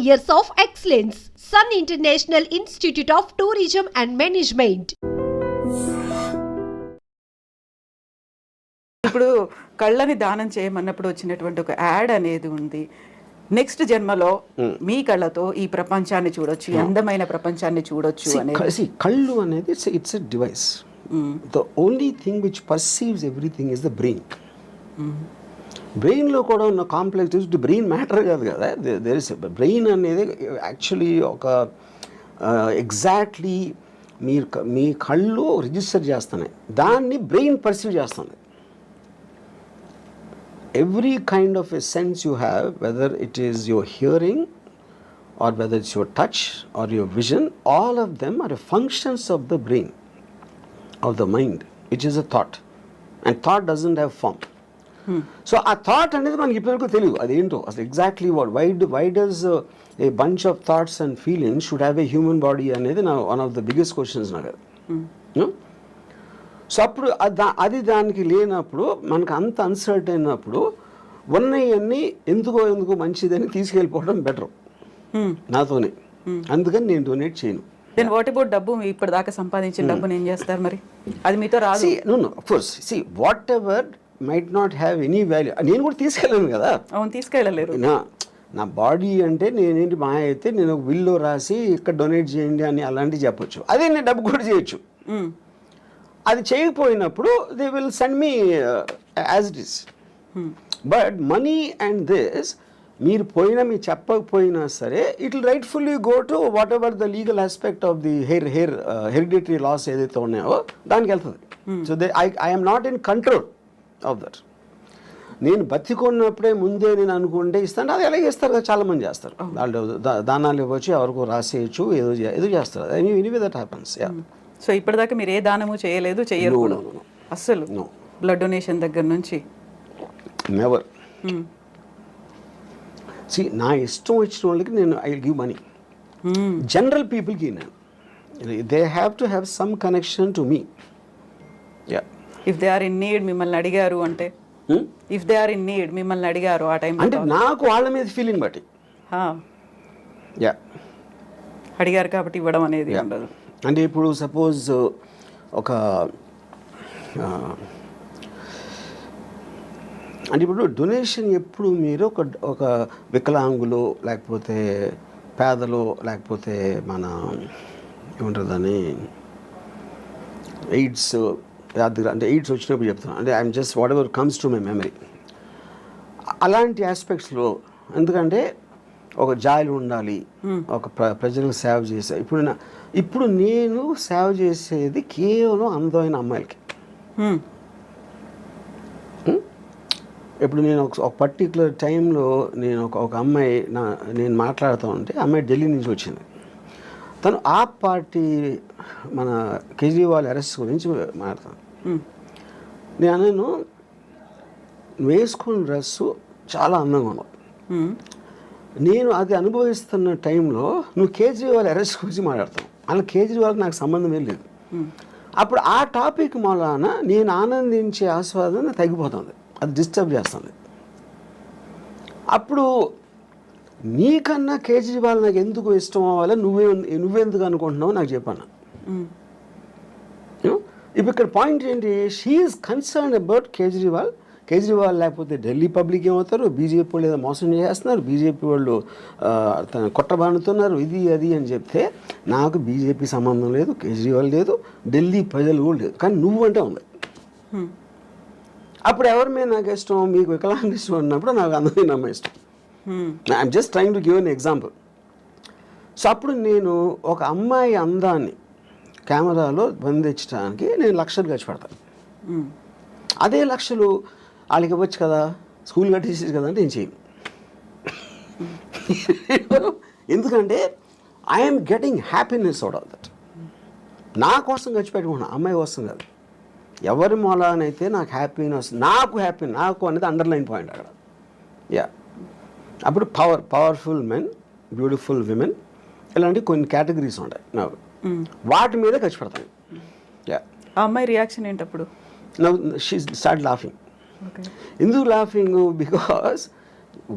years of excellence. Sun International Institute of Tourism and Management. ఇప్పుడు కళ్ళని దానం చేయమన్నప్పుడు వచ్చినటువంటి ఒక యాడ్ అనేది ఉంది. నెక్స్ట్ జన్మలో మీ కళ్ళతో ఈ ప్రపంచాన్ని చూడొచ్చు, అందమైన ప్రపంచాన్ని చూడొచ్చు అనేది. కళ్ళు అనేది it's a device. The only thing which perceives everything is the brain. బ్రెయిన్లో కూడా ఉన్న కాంప్లెక్స్ బ్రెయిన్ మ్యాటర్ కాదు కదా. దేర్ ఇస్ బ్రెయిన్ అనేది యాక్చువల్లీ ఒక ఎగ్జాక్ట్లీ మీ కళ్ళు రిజిస్టర్ చేస్తున్నాయి, దాన్ని బ్రెయిన్ పర్సీవ్ చేస్తుంది. Every kind of a sense you have, whether it is your hearing or whether it's your touch or your vision, all of them are functions of the brain, of the mind, which is a thought. And thought doesn't have form. So a thought అనేది మనకి ఇప్పటివరకు తెలియదు అదేంటో అసలు exactly why does a bunch of thoughts and feelings should have a human body అనేది నా one of the biggest questions నాకు అది. సో అప్పుడు అది దానికి లేనప్పుడు మనకు అంత అన్సర్ట్ అయినప్పుడు ఉన్నవన్నీ ఎందుకో మంచిదని తీసుకెళ్ళిపోవడం బెటర్ నాతోనే. అందుకని నేను డొనేట్ చేయను. దెన్ వాట్ అబౌట్ డబ్బు? ఇప్పటిదాకా సంపాదించిన డబ్బుని ఏం చేస్తారు మరి? అది మీతో రాదు. Of course what ever might not have any value. నేను కూడా తీసుకెళ్ళాను కదా. అవును, తీసుకెళ్ళలేరు. నా బాడీ అంటే నేనేంటి మా అయితే నేను ఒక బిల్లో రాసి ఇక్కడ డొనేట్ చేయండి అని అలాంటివి చెప్పొచ్చు. అదే నేను డబ్బు కూడా చేయొచ్చు. అది చేయకపోయినప్పుడు they will send me as it is. But money and this మీరు మీరు చెప్పకపోయినా సరే it will rightfully go to whatever the legal aspect of the hereditary laws ఏదైతే ఉన్నాయో దానికి వెళ్తుంది. So I'm not in control of that. నేను బతికున్నప్పుడే ముందే నేను అనుకుంటే ఇస్తాను, అది ఎలాగే ఇస్తారు కదా, చాలామంది చేస్తారు. వాళ్ళు దానాలు ఇవ్వచ్చు, ఎవరికో రాసేయచ్చు, ఏదో చేస్తారు. Anyway that happens. సో ఇప్పటిదాకా మీరు ఏ దానము చేయలేదు, చెయ్యరు కూడా అస్సలు? బ్లడ్ డొనేషన్ దగ్గర నుంచి నెవర్. నా ఇష్టం వచ్చిన వాళ్ళకి నేను ఐ గివ్ మనీ. జనరల్ పీపుల్కి నేను they have to have some connection to me. If they are in need మిమ్మల్ని అడిగారు అంటే, if they are in need మిమ్మల్ని అడిగారు ఆ టైం అంటే నాకు వాళ్ళ మీద ఫీలింగ్ బట్టి అడిగారు కాబట్టి ఇవ్వడం అనేది ఉండదు. అంటే ఇప్పుడు సపోజ్ ఒక అంటే ఇప్పుడు డొనేషన్ ఎప్పుడు మీరు ఒక వికలాంగులు లేకపోతే పేదలు లేకపోతే మన ఏమంటారు దాన్ని ఎయిడ్స్ అంటే ఎయిడ్స్ వచ్చినప్పుడు చెప్తున్నాను. అంటే I'm just what ever comes to my memory అలాంటి ఆస్పెక్ట్స్లో. ఎందుకంటే ఒక జాయిలు ఉండాలి, ఒక ప్రజలకు సేవ చేసే. ఇప్పుడు నేను సేవ చేసేది కేవలం అందమైన అమ్మాయిలకి. ఇప్పుడు నేను ఒక పర్టికులర్ టైంలో నేను ఒక అమ్మాయి నేను మాట్లాడుతూ ఉంటే, అమ్మాయి ఢిల్లీ నుంచి వచ్చింది. తను ఆ పార్టీ మన కేజ్రీవాల్ అరెస్ట్ గురించి మాట్లాడతాను. నేను వేసుకున్న డ్రెస్సు చాలా అందంగా ఉన్నావు. నేను అది అనుభవిస్తున్న టైంలో నువ్వు కేజ్రీవాల్ అరెస్ట్ గురించి మాట్లాడతావు. అలా కేజ్రీవాల్కి నాకు సంబంధమే లేదు. అప్పుడు ఆ టాపిక్ మూలాన నేను ఆనందించే ఆస్వాదన తగ్గిపోతుంది, అది డిస్టర్బ్ చేస్తుంది. అప్పుడు నీకన్నా కేజ్రీవాల్ నాకు ఎందుకు ఇష్టం అవ్వాలి, నువ్వెందుకు అనుకుంటున్నావు నాకు చెప్పాను. ఇప్పుడు ఇక్కడ పాయింట్ ఏంటి, she is concern about Kejriwal. Kejriwal లేకపోతే ఢిల్లీ పబ్లిక్ ఏమవుతారు, బీజేపీ వాళ్ళు ఏదో మోసం చేస్తున్నారు, బీజేపీ వాళ్ళు కొట్టబానుతున్నారు, ఇది అది అని చెప్తే నాకు బీజేపీ సంబంధం లేదు, కేజ్రీవాల్ లేదు, ఢిల్లీ ప్రజలు కూడా లేదు, కానీ నువ్వంటే ఉంది. అప్పుడు ఎవరి మీద నాకు ఇష్టం, మీకు వికలాంగ ఇష్టం అన్నప్పుడు నాకు అందమైన అమ్మాయి ఇష్టం. I'm just trying to give an example. So అప్పుడు నేను ఒక అమ్మాయి అందాన్ని కెమెరాలో బంధించడానికి నేను లక్షలు ఖర్చు పెడతాను. అదే లక్షలు వాళ్ళకి ఇవ్వచ్చు కదా, స్కూల్ కట్టేసేది కదా అంటే నేను చేయను. ఎందుకంటే I'm getting happiness out of that. నా కోసం ఖర్చు పెట్టుకున్నాను, అమ్మాయి కోసం కాదు. ఎవరి మూలానైతే నాకు హ్యాపీనెస్, నాకు అనేది అండర్లైన్ పాయింట్ అక్కడ. అప్పుడు పవర్ఫుల్ మెన్, బ్యూటిఫుల్ విమెన్, ఇలాంటి కొన్ని కేటగిరీస్ ఉంటాయి నాకు, వాటి మీద ఖర్చు పెడతాను. ఆ అమ్మాయి reaction ఏంటప్పుడు? Now she started laughing. Okay. ఎందుకు laughing? Because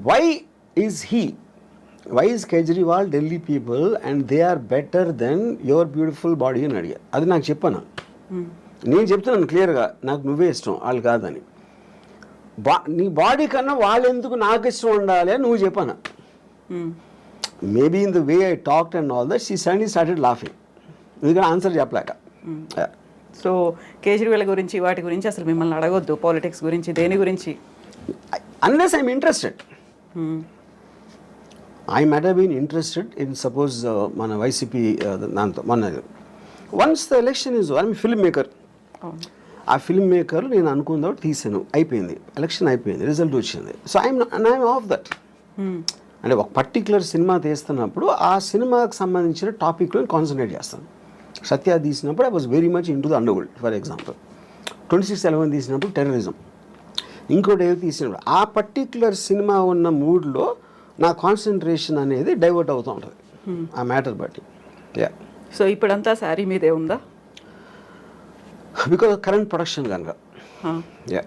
why is he why is Kejriwal Delhi people and they are better then your beautiful body అని అడిగా. అది నాకు చెప్పాను. నేను చెప్తున్నాను క్లియర్గా, నాకు నువ్వే ఇష్టం వాళ్ళు కాదని. నీ బాడీ కన్నా వాళ్ళు ఎందుకు నాకు ఇష్టం ఉండాలి అని నువ్వు చెప్పాను. Maybe in the way I talked and all that she suddenly started laughing. ఎందుకంటే ఆన్సర్ చెప్పలేక. సో కేజ్రీవాల్ గురించి వాటి గురించి అసలు మిమ్మల్ని అడగొద్దు, పాలిటిక్స్ గురించి దేని గురించి. Unless I'm interested. I might have been interested in suppose మన వైసీపీ దాంతో మన once the election is I'm film maker. ఆ ఫిల్మ్ మేకర్ నేను అనుకున్న తీసాను, అయిపోయింది, ఎలక్షన్ అయిపోయింది, రిజల్ట్ వచ్చింది. So I'm off that. అంటే ఒక పర్టికులర్ సినిమా తీస్తున్నప్పుడు ఆ సినిమాకి సంబంధించిన టాపిక్లో కాన్సన్ట్రేట్ చేస్తాను. సత్య తీసినప్పుడు I was very much in to the underworld for example. 26/11 తీసినప్పుడు టెర్రరిజం. ఇంకోటి ఏదో తీసినప్పుడు ఆ పర్టికులర్ సినిమా ఉన్న మూడ్లో నా కాన్సన్ట్రేషన్ అనేది డైవర్ట్ అవుతూ ఉంటుంది ఆ మ్యాటర్ బట్టి. యా. సో ఇప్పుడంతా శారీ మీదే ఉందా? బికాజ్ కరెంట్ ప్రొడక్షన్ కనుక. యా.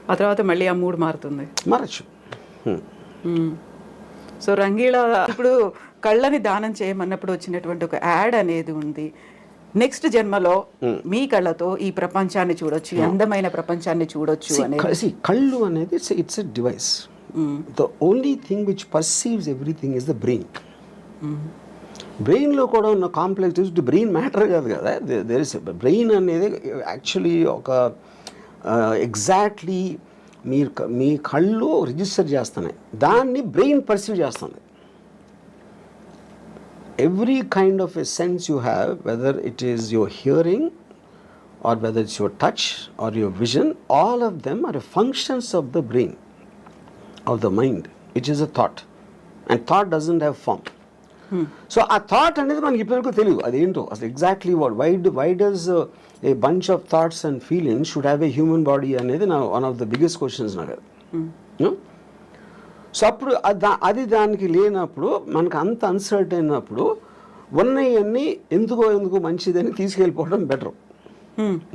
ఆ తర్వాత మళ్ళీ ఆ మూడ్ మారుతుంది. మారచ్చు. సో రంగీళ ఇప్పుడు కళ్ళని దానం చేయమన్నప్పుడు వచ్చినటువంటి ఒక యాడ్ అనేది ఉంది. నెక్స్ట్ జన్మలో మీ కళ్ళతో ఈ ప్రపంచాన్ని చూడొచ్చు, అందమైన ప్రపంచాన్ని చూడొచ్చు అనేది. కళ్ళు అనేది it's a device. The only thing which perceives everything is the brain. బ్రెయిన్లో కూడా ఉన్న కాంప్లెక్స్ బ్రెయిన్ మ్యాటర్ కాదు కదా. దేర్ ఇస్ బ్రెయిన్ అనేది యాక్చువల్లీ ఒక ఎగ్జాక్ట్లీ మీ కళ్ళు రిజిస్టర్ చేస్తున్నాయి, దాన్ని బ్రెయిన్ పర్సీవ్ చేస్తుంది. Every kind of a sense you have, whether it is your hearing or whether it's your touch or your vision, all of them are functions of the brain, of the mind, which is a thought, and thought doesn't have form. So a thought అనేది మనకి ఇప్పటివరకు తెలియదు అదేంటో అసలు exactly what why does a bunch of thoughts and feelings should have a human body అనేది నా one of the biggest questions నాకు. So అప్పుడు అది దానికి లేనప్పుడు మనకు అంత అన్సర్ట్ అయినప్పుడు ఉన్నవన్నీ ఎందుకో మంచిదని తీసుకెళ్ళిపోవడం బెటర్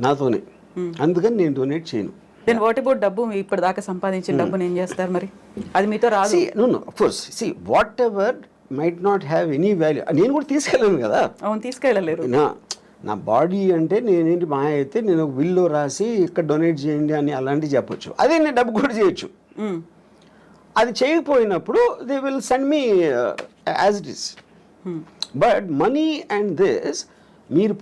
నాతోనే. అందుకని నేను డొనేట్ చేయను. దెన్ వాట్ అబౌట్ డబ్బు? ఇప్పటిదాకా సంపాదించిన డబ్బుని ఏం చేస్తారు మరి? అది మీతో రాదు. Of course see what ever might not have any value. నేను కూడా తీసుకెళ్ళాను కదా. అవును, తీసుకెళ్ళలేరు. నా బాడీ అంటే నేనేంటి మా అయితే నేను ఒక బిల్లో రాసి ఇక్కడ డొనేట్ చేయండి అని అలాంటివి చెప్పొచ్చు. అదే నేను డబ్బు కూడా చేయొచ్చు. అది చేయకపోయినప్పుడు they will send me as it is. But money and this మీరు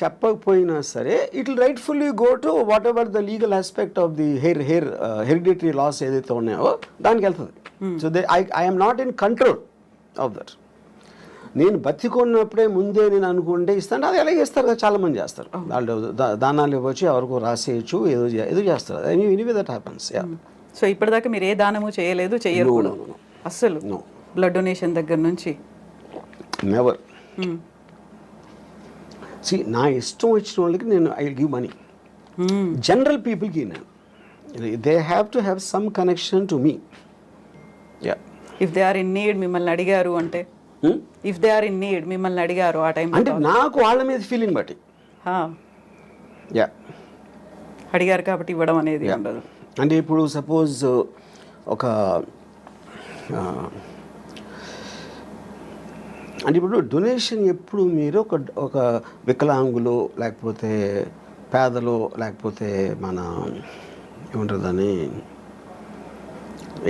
చెప్పకపోయినా సరే it will rightfully go to whatever the legal aspect of the hereditary laws ఏదైతే ఉన్నాయో దానికి వెళ్తుంది. So I'm not in control of that. నేను బతికున్నప్పుడే ముందే నేను అనుకుంటే ఇస్తాను, అది ఎలా చేస్తారు కదా, చాలా మంది చేస్తారు. వాళ్ళు దానాలు ఇవ్వచ్చు, ఎవరికో రాసేయచ్చు, ఏదో చేస్తారు. Anyway that happens. సో ఇప్పటిదాకా మీరు ఏ దానము చేయలేదు, చెయ్యరు అస్సలు? బ్లడ్ డొనేషన్ దగ్గర నుంచి నెవర్. సి నా ఇష్టం వచ్చిన వాళ్ళకి నేను I will give money. General పీపుల్కి నేను they have to have some connection to me. Yeah. If they are in need మిమ్మల్ని అడిగారు అంటే, if they are in need మిమ్మల్ని అడిగారు ఆ టైం అంటే నాకు వాళ్ళ మీద ఫీలింగ్ బట్టి. యా. అడిగారు కాబట్టి ఇవ్వడం అనేది ఉండదు. అంటే ఇప్పుడు సపోజ్ ఒక అంటే ఇప్పుడు డొనేషన్ ఎప్పుడు మీరు ఒక వికలాంగులు లేకపోతే పేదలు లేకపోతే మన ఏమంటారు దాన్ని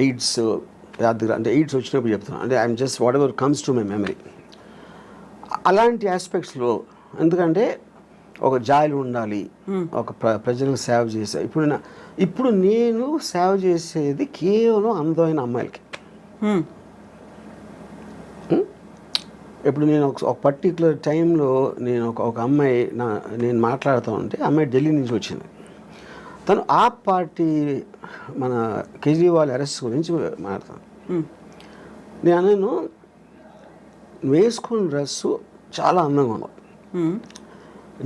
ఎయిడ్స్ అంటే ఎయిడ్స్ వచ్చినప్పుడు చెప్తున్నాను. అంటే I'm just what ever comes to my memory. అలాంటి ఆస్పెక్ట్స్లో ఎందుకంటే ఒక జాయిలు ఉండాలి, ఒక ప్రజలకు సేవ చేసే. ఇప్పుడు నేను సేవ చేసేది కేవలం అందమైన అమ్మాయిలకి. ఇప్పుడు నేను ఒక పర్టికులర్ టైంలో నేను ఒక అమ్మాయి నేను మాట్లాడుతూ ఉంటే అమ్మాయి ఢిల్లీ నుంచి వచ్చింది. తను ఆ పార్టీ మన కేజ్రీవాల్ అరెస్ట్ గురించి మాట్లాడతాను. నేను వేసుకున్న డ్రెస్సు చాలా అందంగా ఉంది.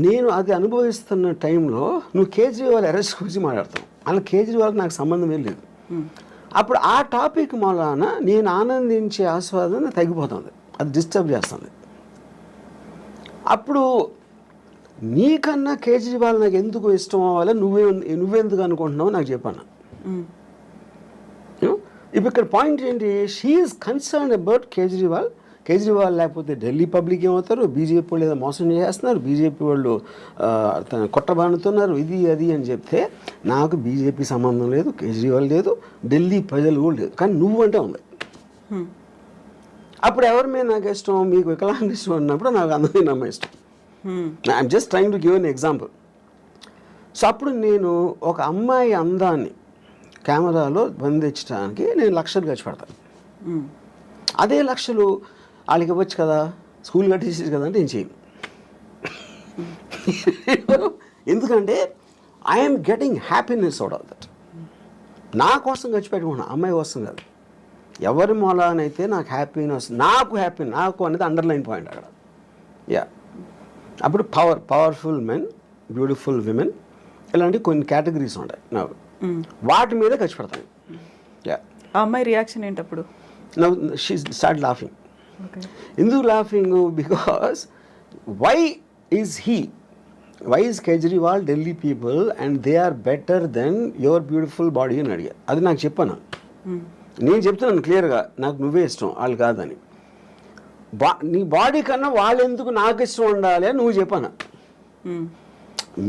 నేను అది అనుభవిస్తున్న టైంలో నువ్వు కేజ్రీవాల్ అరెస్ట్ గురించి మాట్లాడతావు. అలా కేజ్రీవాల్కి నాకు సంబంధమే లేదు. అప్పుడు ఆ టాపిక్ మూలాన నేను ఆనందించే ఆస్వాదన తగ్గిపోతుంది, అది డిస్టర్బ్ చేస్తుంది. అప్పుడు నీకన్నా కేజ్రీవాల్ నాకు ఎందుకు ఇష్టం అవ్వాలి, నువ్వెందుకు అనుకుంటున్నావు నాకు చెప్పాను. ఇప్పుడు ఇక్కడ పాయింట్ ఏంటి, షీఈస్ కన్సర్న్ అబౌట్ కేజ్రీవాల్ లేకపోతే ఢిల్లీ పబ్లిక్ ఏమవుతారు, బీజేపీ వాళ్ళు ఏదో మోసం చేస్తున్నారు, బీజేపీ వాళ్ళు కొట్టబానుతున్నారు, ఇది అది అని చెప్తే నాకు బీజేపీ సంబంధం లేదు, కేజ్రీవాల్ లేదు, ఢిల్లీ ప్రజలు కూడా లేదు, కానీ నువ్వంటే ఉంది. అప్పుడు ఎవరి మీద నాకు ఇష్టం, మీకు వికలాంగ ఇష్టం అన్నప్పుడు నాకు అందమైన అమ్మాయి ఇష్టం. I'm just trying to give an example. So అప్పుడు నేను ఒక అమ్మాయి అందాన్ని కెమెరాలో బంధించడానికి నేను లక్షలు ఖర్చు పెడతాను. అదే లక్షలు వాళ్ళకి ఇవ్వచ్చు కదా, స్కూల్ కట్టేసి కదా అంటే నేను చేయను. ఎందుకంటే I'm getting happiness out of that. నా కోసం ఖర్చు పెట్టుకున్నాను, అమ్మాయి కోసం కాదు. ఎవరి మూలానైతే నాకు హ్యాపీనెస్, నాకు అనేది అండర్లైన్ పాయింట్ అక్కడ. యా, అప్పుడు పవర్ఫుల్ మెన్, బ్యూటిఫుల్ విమెన్, ఇలాంటి కొన్ని కేటగిరీస్ ఉంటాయి నాకు, వాటి మీద ఖర్చు పెడతాను. యా, ఆ అమ్మాయి రియాక్షన్ ఏంటప్పుడు? Now she start laughing. ఎందుకు laughing? Because why is Kejriwal Delhi people and they are better then your beautiful body అని అడిగా. అది నాకు చెప్పాను. నేను చెప్తున్నాను క్లియర్గా, నాకు నువ్వే ఇష్టం, వాళ్ళు కాదని. నీ బాడీ కన్నా వాళ్ళు ఎందుకు నాకు ఇష్టం ఉండాలి అని నువ్వు చెప్పాను.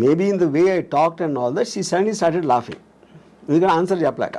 Maybe in the way I talked and all that she suddenly started laughing. ఎందుకంటే ఆన్సర్ చెప్పలేక.